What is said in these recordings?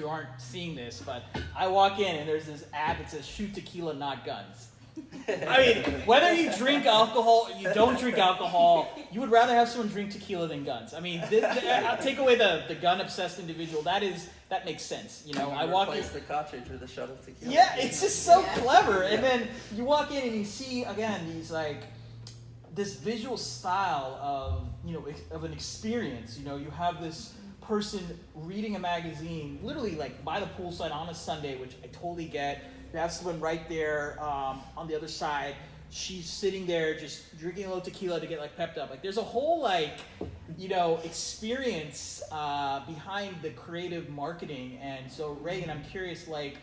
aren't seeing this, but I walk in and there's this ad that says "Shoot tequila, not guns." I mean, whether you drink alcohol or you don't drink alcohol, you would rather have someone drink tequila than guns. I mean, I'll take away the gun-obsessed individual. That makes sense. You know, I walk in. Replace the cartridge with a shot of tequila. Yeah, it's just so clever. And then you walk in and you see again these like this visual style of an experience. You know, you have this person reading a magazine, literally like by the poolside on a Sunday, which I totally get. You have someone right there on the other side. She's sitting there just drinking a little tequila to get like pepped up. Like there's a whole experience behind the creative marketing. And so Reagan, I'm curious, like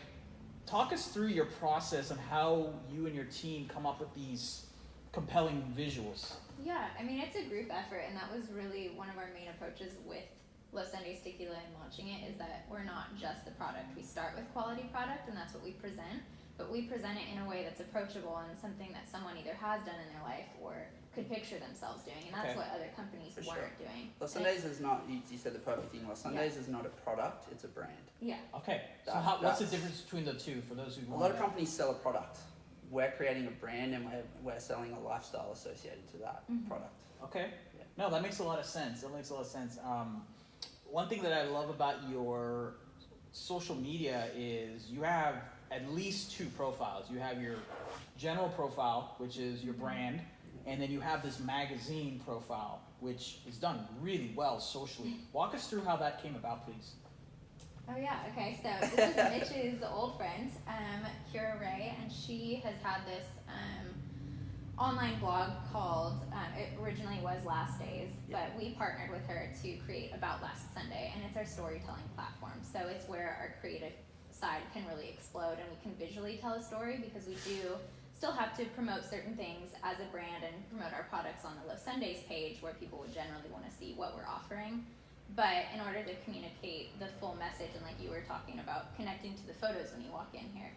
talk us through your process on how you and your team come up with these compelling visuals. Yeah, I mean it's a group effort, and that was really one of our main approaches with Los Sundays Tequila and launching it, is that we're not just the product. We start with quality product, and that's what we present, but we present it in a way that's approachable and something that someone either has done in their life or could picture themselves doing, and that's what other companies weren't doing. Los Sundays is not, you said the perfect thing, Los Sundays is not a product, it's a brand. Yeah. Okay, so what's the difference between the two for those who want? A lot of companies sell a product. We're creating a brand, and we're selling a lifestyle associated to that product. Okay. Yeah. No, that makes a lot of sense. One thing that I love about your social media is you have at least two profiles. You have your general profile, which is your brand, and then you have this magazine profile, which is done really well socially. Walk us through how that came about, please. Oh yeah, okay, so this is Mitch's old friend, Kira Ray, and she has had this online blog called, it originally was Last Days, but we partnered with her to create About Last Sunday, and it's our storytelling platform. So it's where our creative side can really explode, and we can visually tell a story, because we do still have to promote certain things as a brand and promote our products on the Los Sundays page, where people would generally want to see what we're offering. But in order to communicate the full message, and like you were talking about, connecting to the photos when you walk in here,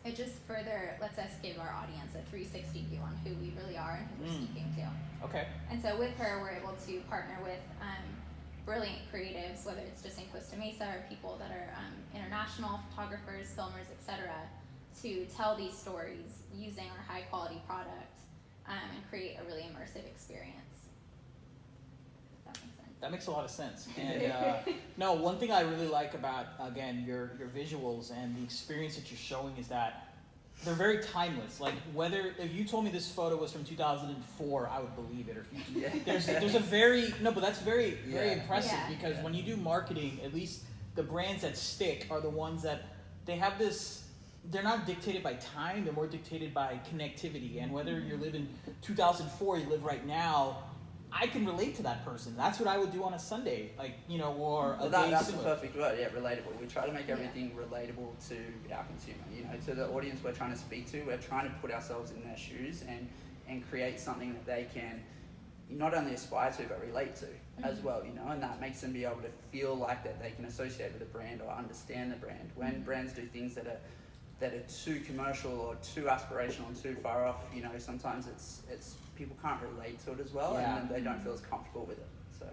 it just further lets us give our audience a 360 view on who we really are and who we're speaking to. Okay. And so with her, we're able to partner with brilliant creatives, whether it's just in Costa Mesa or people that are international photographers, filmers, etc., to tell these stories using our high quality product and create a really immersive experience. If that makes sense. That makes a lot of sense. And no, one thing I really like about, again, your visuals and the experience that you're showing is that they're very timeless. Like if you told me this photo was from 2004, I would believe it. Or there's a very, no, but that's very impressive, because when you do marketing, at least the brands that stick are the ones that they have this, they're not dictated by time, they're more dictated by connectivity. And whether you live in 2004, you live right now, I can relate to that person. That's what I would do on a Sunday, or a day. That's the perfect word, relatable. We try to make everything relatable to our consumer, to the audience we're trying to speak to. We're trying to put ourselves in their shoes and create something that they can not only aspire to, but relate to as well, and that makes them be able to feel like that they can associate with a brand or understand the brand. When brands do things that are too commercial or too aspirational and too far off, sometimes it's people can't relate to it as well, and they don't feel as comfortable with it. So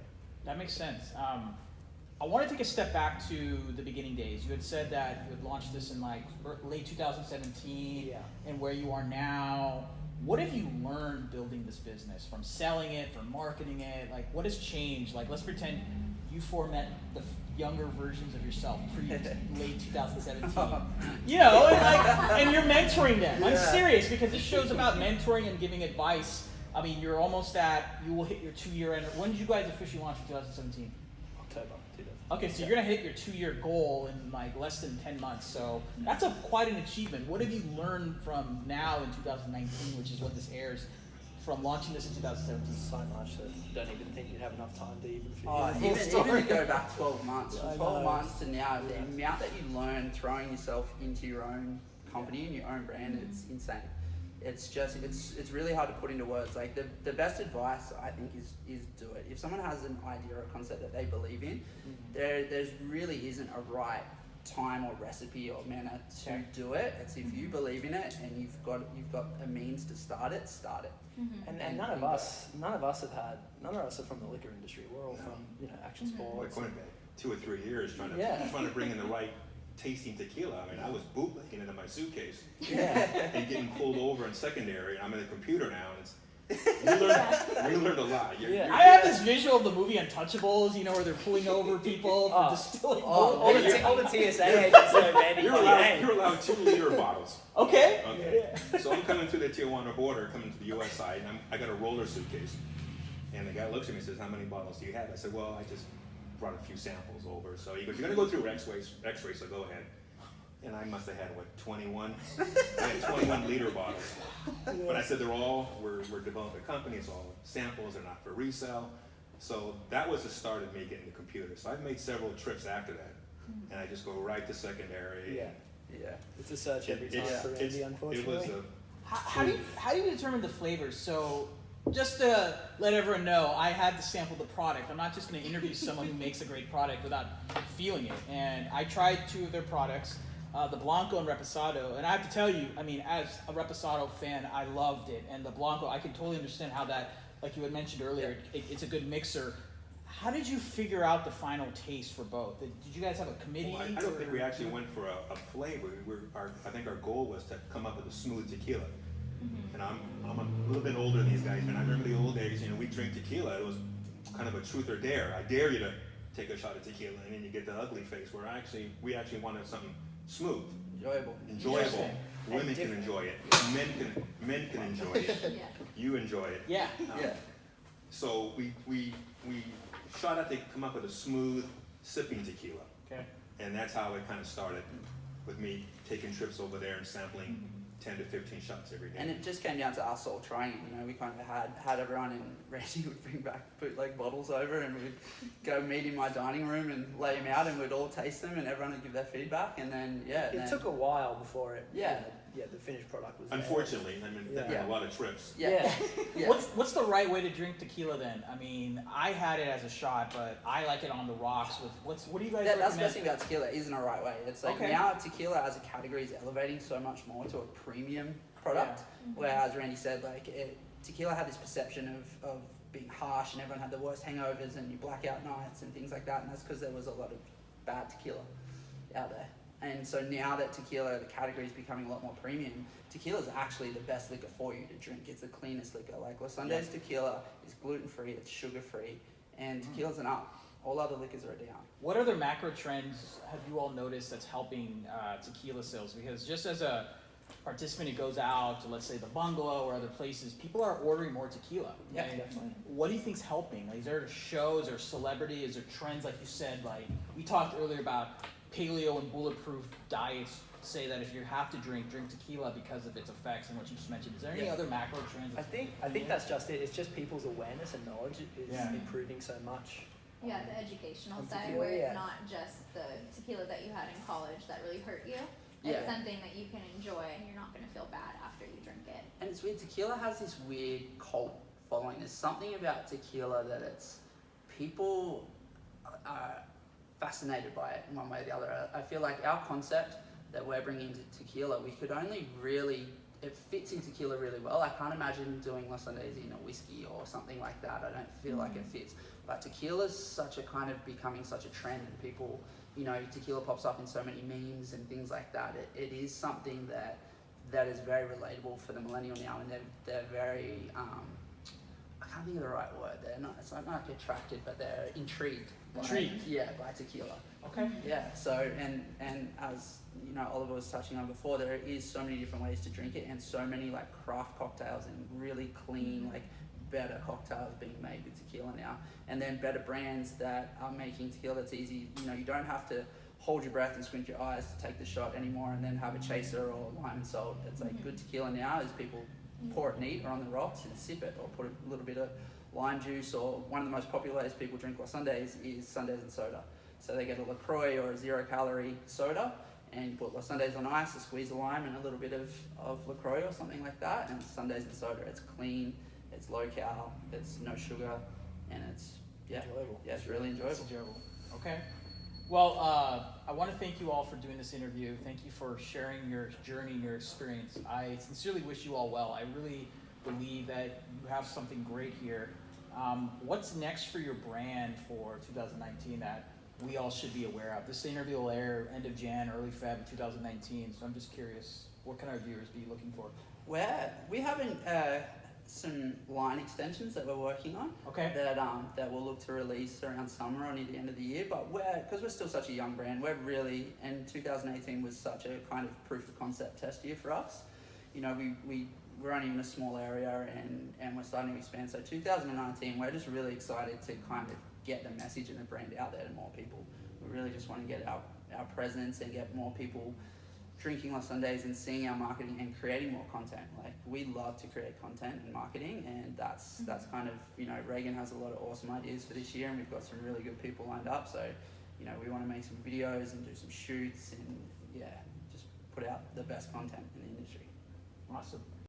that makes sense. I want to take a step back to the beginning days. You had said that you had launched this in late 2017, and where you are now. What have you learned building this business, from selling it, from marketing it? Like, what has changed? Like, let's pretend you format the younger versions of yourself late 2017. And you're mentoring them. I'm serious, because this show's about mentoring and giving advice. I mean, you're almost you will hit your 2-year end. When did you guys officially launch in 2017? October 2017. Okay, so you're going to hit your 2-year goal in less than 10 months. So that's quite an achievement. What have you learned from now in 2019, which is when this airs, from launching this in 2017? So much that you don't even think you'd have enough time to even Even to go back 12 months. From 12 months to now, the amount that you learn throwing yourself into your own company and your own brand, it's insane. It's just, it's really hard to put into words. Like the best advice, I think, is do it. If someone has an idea or a concept that they believe in, there's really isn't a right time or recipe or manner to do it. It's if you believe in it and you've got a means to start it. And none of us are from the liquor industry. We're all from action sport. 2 or 3 years trying to bring in the right tasting tequila. I mean, I was bootlegging it in my suitcase and getting pulled over in secondary. I'm in the computer now, and we learned a lot. I have this visual of the movie Untouchables, you know, where they're pulling over people for distilling. All the TSA agents are banning You're allowed 2-liter bottles. Okay. Okay. So I'm coming through the Tijuana border, coming to the U.S. side, and I got a roller suitcase. And the guy looks at me and says, "How many bottles do you have?" I said, "Well, I just brought a few samples over." So he goes, "You're going to go through X-ray, so go ahead." And I must have had, 21? I had 21-liter bottles. But I said, we're developing a company, it's all samples, they're not for resale. So that was the start of me getting the computer. So I've made several trips after that. And I just go right to secondary. Yeah. It's a search every time for Andy, unfortunately. It was How do you determine the flavors? So just to let everyone know, I had to sample the product. I'm not just going to interview someone who makes a great product without feeling it. And I tried 2 of their products. The Blanco and Reposado, and I have to tell you, I mean, as a Reposado fan, I loved it, and the Blanco, I can totally understand how that, like you had mentioned earlier, it's a good mixer. How did you figure out the final taste for both? Did you guys have a committee? Well, I don't think we actually went for a flavor. I think our goal was to come up with a smooth tequila. And I'm a little bit older than these guys, and I remember the old days, we drink tequila, it was kind of a truth or dare. I dare you to take a shot of tequila, and then you get the ugly face, where we actually wanted something smooth, enjoyable. Women can enjoy it. Men can enjoy it. You enjoy it. Yeah. So we shot out to come up with a smooth sipping tequila. Okay. And that's how it kind of started, with me taking trips over there and sampling 10 to 15 shots every day. And it just came down to us all trying it. We kind of had everyone, and Randy would bring back bootleg bottles over, and we'd go meet in my dining room and lay them out, and we'd all taste them, and everyone would give their feedback, and then It took a while before it. Yeah. The finished product was there. Unfortunately, I mean, there were a lot of trips. Yeah. What's the right way to drink tequila then? I mean, I had it as a shot, but I like it on the rocks. What do you guys recommend? That's the best thing about tequila, isn't a right way. It's like now tequila as a category is elevating so much more to a premium product. Whereas Randy said, tequila had this perception of being harsh, and everyone had the worst hangovers and you blackout nights and things like that, and that's because there was a lot of bad tequila out there. And so now that tequila, the category is becoming a lot more premium, tequila is actually the best liquor for you to drink. It's the cleanest liquor. Like Los Andes tequila is gluten-free, it's sugar-free, and tequila's an up. All other liquors are down. What other macro trends have you all noticed that's helping tequila sales? Because just as a participant who goes out to, let's say, the Bungalow or other places, people are ordering more tequila. Yeah, And definitely. what do you think's helping? Is there shows or celebrity? Is there trends, like you said? Like we talked earlier about paleo and bulletproof diets say that if you have to drink tequila because of its effects and what you just mentioned. Is there any other macro trends? I think that's just it. It's just people's awareness and knowledge is improving so much. Yeah, the educational On side, tequila, where yeah. it's not just the tequila that you had in college that really hurt you. It's Yeah. something that you can enjoy, and you're not going to feel bad after you drink it. And it's weird, tequila has this weird cult following. There's something about tequila that people are fascinated by it in one way or the other. I feel like our concept that we're bringing to tequila, we could only really, it fits in tequila really well. I can't imagine doing Los Andes in a whiskey or something like that. I don't feel like it fits. But tequila's such a kind of becoming such a trend, and people, tequila pops up in so many memes and things like that. It is something that is very relatable for the millennial now, and they're very, I can't think of the right word. It's not like attracted, but they're intrigued. Intrigued? By tequila. Okay. Yeah, so, and as, Oliver was touching on before, there is so many different ways to drink it, and so many craft cocktails and really clean, better cocktails being made with tequila now. And then better brands that are making tequila that's easy. You don't have to hold your breath and squint your eyes to take the shot anymore and then have a chaser or lime and salt. It's good tequila now is people pour it neat or on the rocks and sip it, or put a little bit of lime juice, or one of the most popular ways people drink Los Sundays is Sundays and soda. So they get a LaCroix or a 0-calorie soda, and you put Los Sundays on ice, a squeeze of lime and a little bit of LaCroix or something like that, and Sundays and soda. It's clean, it's low cal, it's no sugar, and it's Enjoyable. Yeah, it's really enjoyable. It's enjoyable. Okay. Well, I want to thank you all for doing this interview. Thank you for sharing your journey and your experience. I sincerely wish you all well. I really believe that you have something great here. What's next for your brand for 2019 that we all should be aware of? This interview will air end of Jan, early Feb 2019, so I'm just curious, what can our viewers be looking for? We haven't some line extensions that we're working on. Okay. That we'll look to release around summer or near the end of the year. But because we're still such a young brand, we're really, and 2018 was such a kind of proof of concept test year for us. You know, we're only in a small area and we're starting to expand. So 2019, we're just really excited to kind of get the message and the brand out there to more people. We really just want to get our presence and get more people drinking less Sundays and seeing our marketing and creating more content. Like, we love to create content and marketing, and that's kind of, you know, Reagan has a lot of awesome ideas for this year, and we've got some really good people lined up. So, you know, we want to make some videos and do some shoots and just put out the best content in the industry. Awesome.